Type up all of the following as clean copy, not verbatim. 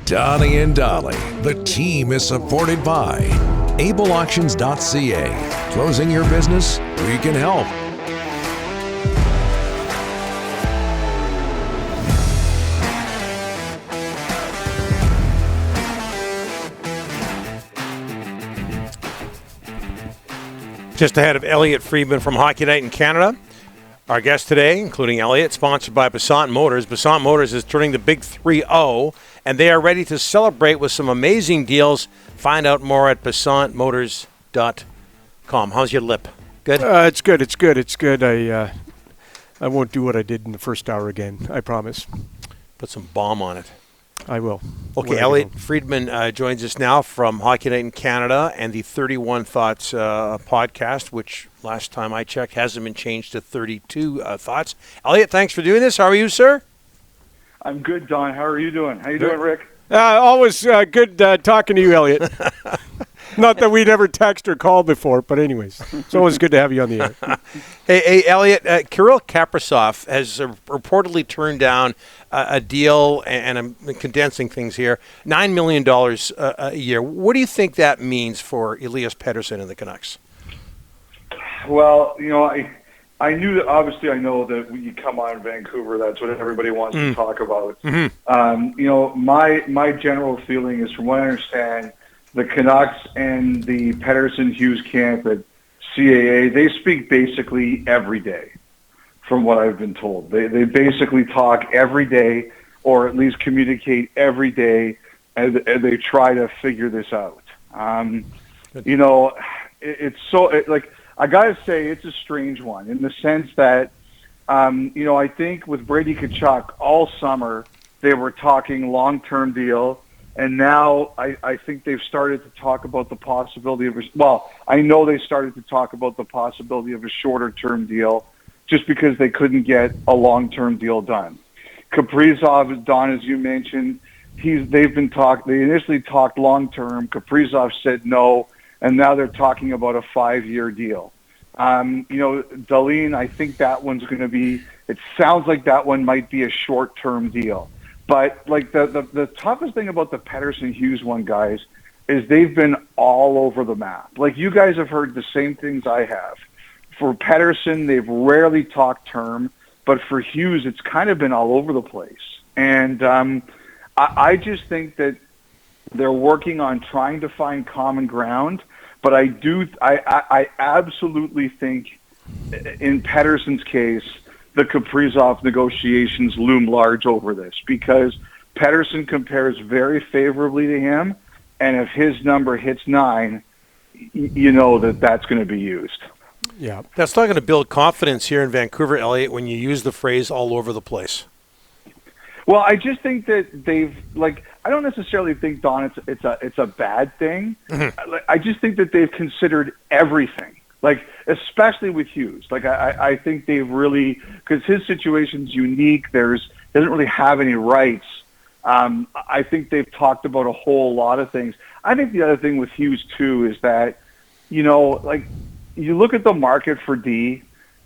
Donnie and Dolly. The team is supported by ableauctions.ca. Closing your business? We can help. Just ahead of Elliotte Friedman from Hockey Night in Canada. Our guest today, including Elliotte, sponsored by Passant Motors. Passant Motors is turning the big 3-0, and they are ready to celebrate with some amazing deals. Find out more at passantmotors.com. How's your lip? Good? It's good. It's good. It's good. I won't do what I did in the first hour again. I promise. Put some balm on it. I will. Okay, Elliotte Friedman joins us now from Hockey Night in Canada and the 31 Thoughts podcast, which last time I checked hasn't been changed to 32 Thoughts. Elliotte, thanks for doing this. How are you, sir? I'm good, Don. How are you doing? How you doing, Rick? Always good talking to you, Elliotte. Not that we'd ever text or call before, but anyways, it's always good to have you on the air. Hey, Elliotte, Kirill Kaprizov has reportedly turned down a deal, and I'm condensing things here, $9 million a year. What do you think that means for Elias Pettersson and the Canucks? Well, I knew that. Obviously, I know that when you come on Vancouver, that's what everybody wants to talk about. Mm-hmm. My general feeling is, from what I understand, the Canucks and the Pettersson Hughes camp at CAA, they speak basically every day, from what I've been told. They basically talk every day, or at least communicate every day, and they try to figure this out. It's so, I got to say, it's a strange one in the sense that, I think with Brady Tkachuk all summer, they were talking long-term deal. And now I think they've started to talk about the possibility of I know they started to talk about the possibility of a shorter-term deal just because they couldn't get a long-term deal done. Kaprizov, Don, as you mentioned, they initially talked long-term. Kaprizov said no, and now they're talking about a 5-year deal. Dahlin, I think that one's going to be, it sounds like that one might be a short-term deal. But the toughest thing about the Pettersson-Hughes one, guys, is they've been all over the map. Like, you guys have heard the same things I have. For Pettersson, they've rarely talked term, but for Hughes, it's kind of been all over the place. And I just think that they're working on trying to find common ground. But I absolutely think, in Pettersson's case, the Kaprizov negotiations loom large over this because Pettersson compares very favorably to him, and if his number hits 9, you know that's going to be used. Yeah, that's not going to build confidence here in Vancouver, Elliotte, when you use the phrase all over the place. Well, I just think that I don't necessarily think, Don, it's a bad thing. Mm-hmm. I just think that they've considered everything. Especially with Hughes. I think they've really, because his situation's unique, doesn't really have any rights. I think they've talked about a whole lot of things. I think the other thing with Hughes, too, is that, you look at the market for D,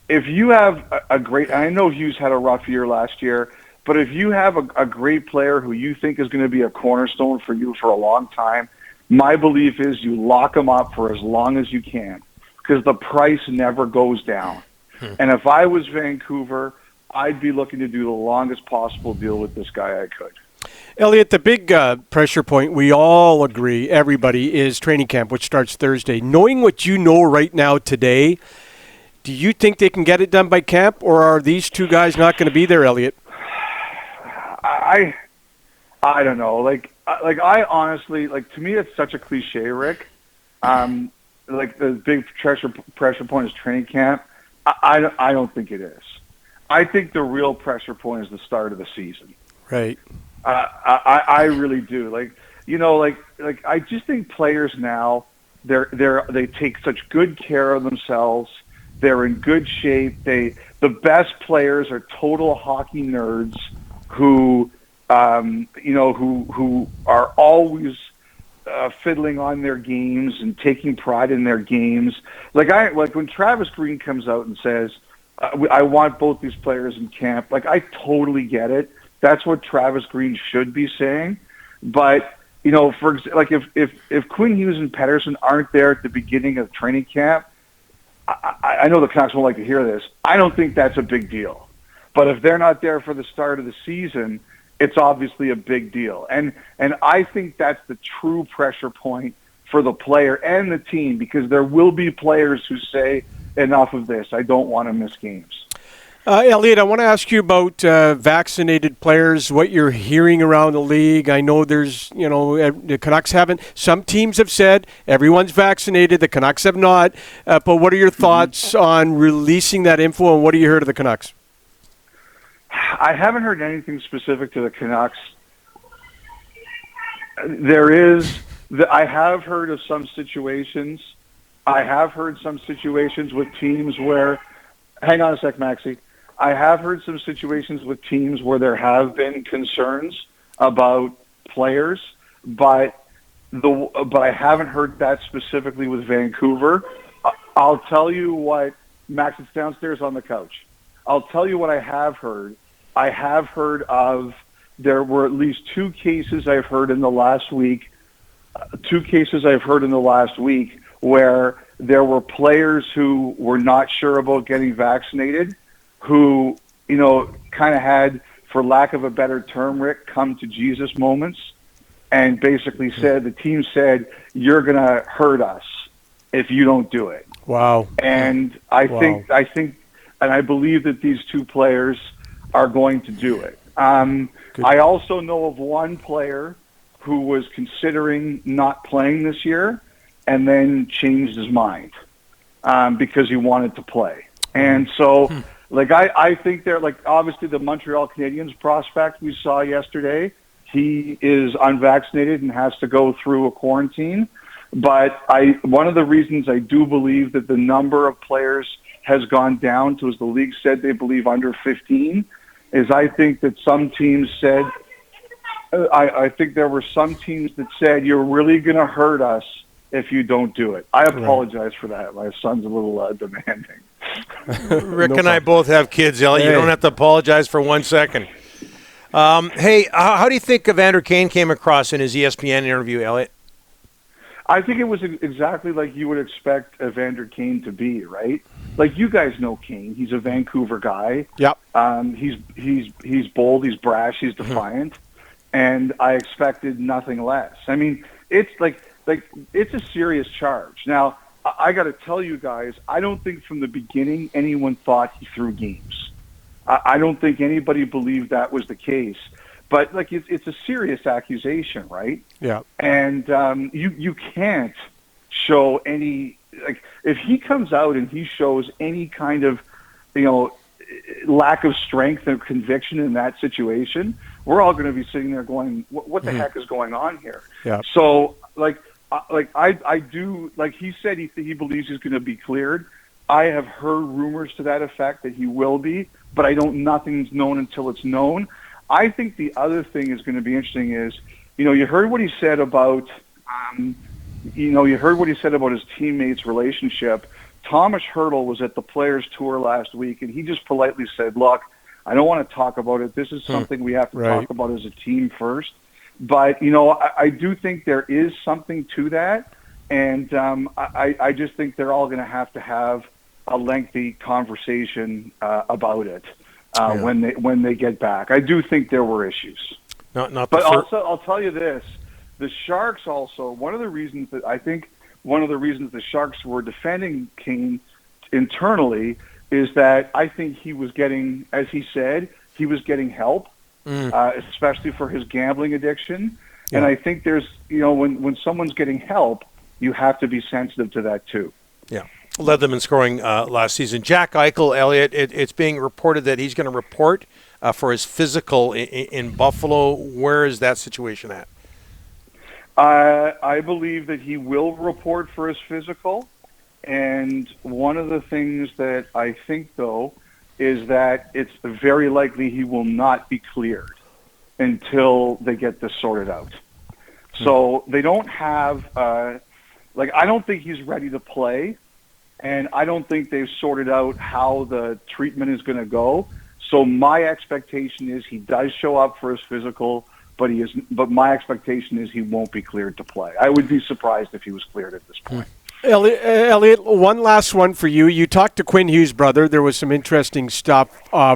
if you have a great, I know Hughes had a rough year last year, but if you have a great player who you think is going to be a cornerstone for you for a long time, my belief is you lock him up for as long as you can. Because the price never goes down. And if I was Vancouver, I'd be looking to do the longest possible deal with this guy I could. Elliotte, the big pressure point, we all agree, everybody, is training camp, which starts Thursday. Knowing what you know right now today, do you think they can get it done by camp, or are these two guys not going to be there, Elliotte? I don't know. I honestly, to me, it's such a cliche, Rick. The big pressure point is training camp. I don't think it is. I think the real pressure point is the start of the season. Right. I really do. I just think players now they take such good care of themselves. They're in good shape. The best players are total hockey nerds who are always fiddling on their games and taking pride in their games. When Travis Green comes out and says, I want both these players in camp, I totally get it. That's what Travis Green should be saying. But if Quinn Hughes and Pettersson aren't there at the beginning of training camp, I know the Canucks won't like to hear this. I don't think that's a big deal. But if they're not there for the start of the season, it's obviously a big deal. And I think that's the true pressure point for the player and the team, because there will be players who say, enough of this, I don't want to miss games. Elliotte, I want to ask you about vaccinated players, what you're hearing around the league. I know there's, the Canucks haven't. Some teams have said everyone's vaccinated. The Canucks have not. But what are your thoughts on releasing that info, and what do you heard of the Canucks? I haven't heard anything specific to the Canucks. I have heard of some situations. I have heard some situations with teams where, hang on a sec, Maxie. I have heard some situations with teams where there have been concerns about players, but I haven't heard that specifically with Vancouver. I'll tell you what, Max, it's downstairs on the couch. I'll tell you what I have heard. I have heard of, there were at least two cases I've heard in the last week, where there were players who were not sure about getting vaccinated, who, kind of had, for lack of a better term, Rick, come to Jesus moments, and basically said, the team said, you're going to hurt us if you don't do it. Wow. And I think, and I believe that these two players are going to do it. I also know of one player who was considering not playing this year and then changed his mind because he wanted to play. And so, I think they're, obviously the Montreal Canadiens prospect we saw yesterday, he is unvaccinated and has to go through a quarantine. But one of the reasons I do believe that the number of players has gone down to, as the league said, they believe under 15, is I think that some teams said, I think there were some teams that said, you're really going to hurt us if you don't do it. I apologize for that. My son's a little demanding. Rick and I both have kids, Elliot. You don't have to apologize for 1 second. Hey, how do you think Evander Kane came across in his ESPN interview, Elliot? I think it was exactly like you would expect Evander Kane to be, right? Like, you guys know Kane. He's a Vancouver guy. Yep. He's bold, he's brash, he's defiant, and I expected nothing less. I mean, it's like it's a serious charge. Now, I got to tell you guys, I don't think from the beginning anyone thought he threw games. I don't think anybody believed that was the case. But it's a serious accusation, right? Yeah. And you can't show any, if he comes out and he shows any kind of lack of strength and conviction in that situation, we're all going to be sitting there going, what the heck is going on here? Yeah. So I do, he said he believes he's going to be cleared. I have heard rumors to that effect that he will be, but nothing's known until it's known. I think the other thing is going to be interesting is, you heard what he said about, his teammates' relationship. Thomas Hertl was at the Players Tour last week, and he just politely said, look, I don't want to talk about it. This is something we have to talk about as a team first. But, I do think there is something to that, and I just think they're all going to have a lengthy conversation about it. When they get back, I do think there were issues. I'll tell you this: the Sharks also, one of the reasons the Sharks were defending Kane internally is that I think he was getting, as he said, he was getting help, especially for his gambling addiction. Yeah. And I think there's, when someone's getting help, you have to be sensitive to that too. Yeah. Led them in scoring last season. Jack Eichel, Elliot, it's being reported that he's going to report for his physical in Buffalo. Where is that situation at? I believe that he will report for his physical. And one of the things that I think, though, is that it's very likely he will not be cleared until they get this sorted out. So they don't have, I don't think he's ready to play. And I don't think they've sorted out how the treatment is going to go. So my expectation is he does show up for his physical but he is. But my expectation is he won't be cleared to play. I would be surprised if he was cleared at this point. Elliotte, one last one for you. You talked to Quinn Hughes' brother. There was some interesting stuff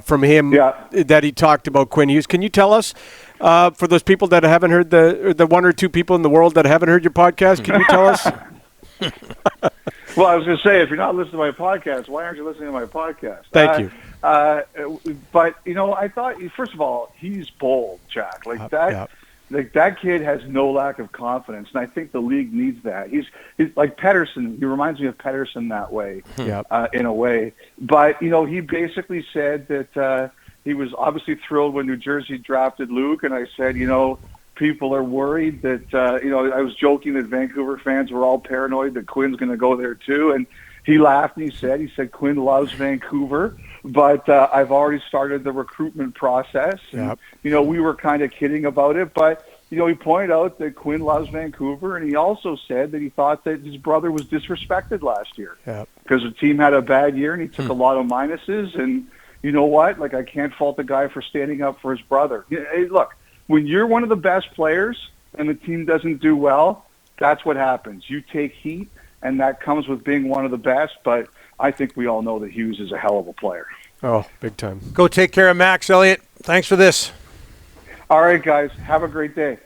from him that he talked about Quinn Hughes. Can you tell us, for those people that haven't heard the one or two people in the world that haven't heard your podcast, can you tell us? Well, I was going to say, if you're not listening to my podcast, why aren't you listening to my podcast? Thank you. But, I thought, first of all, he's bold, Jack. Like that kid has no lack of confidence, and I think the league needs that. He's like Pettersson. He reminds me of Pettersson that way, in a way. But, he basically said that he was obviously thrilled when New Jersey drafted Luke, and I said, people are worried that, I was joking that Vancouver fans were all paranoid that Quinn's going to go there too. And he laughed and he said Quinn loves Vancouver, but I've already started the recruitment process. And, we were kind of kidding about it, but, he pointed out that Quinn loves Vancouver, and he also said that he thought that his brother was disrespected last year because the team had a bad year and he took a lot of minuses. And you know what? Like, I can't fault the guy for standing up for his brother. Hey, look. When you're one of the best players and the team doesn't do well, that's what happens. You take heat, and that comes with being one of the best. But I think we all know that Hughes is a hell of a player. Oh, big time. Go take care of Max, Elliotte. Thanks for this. All right, guys. Have a great day.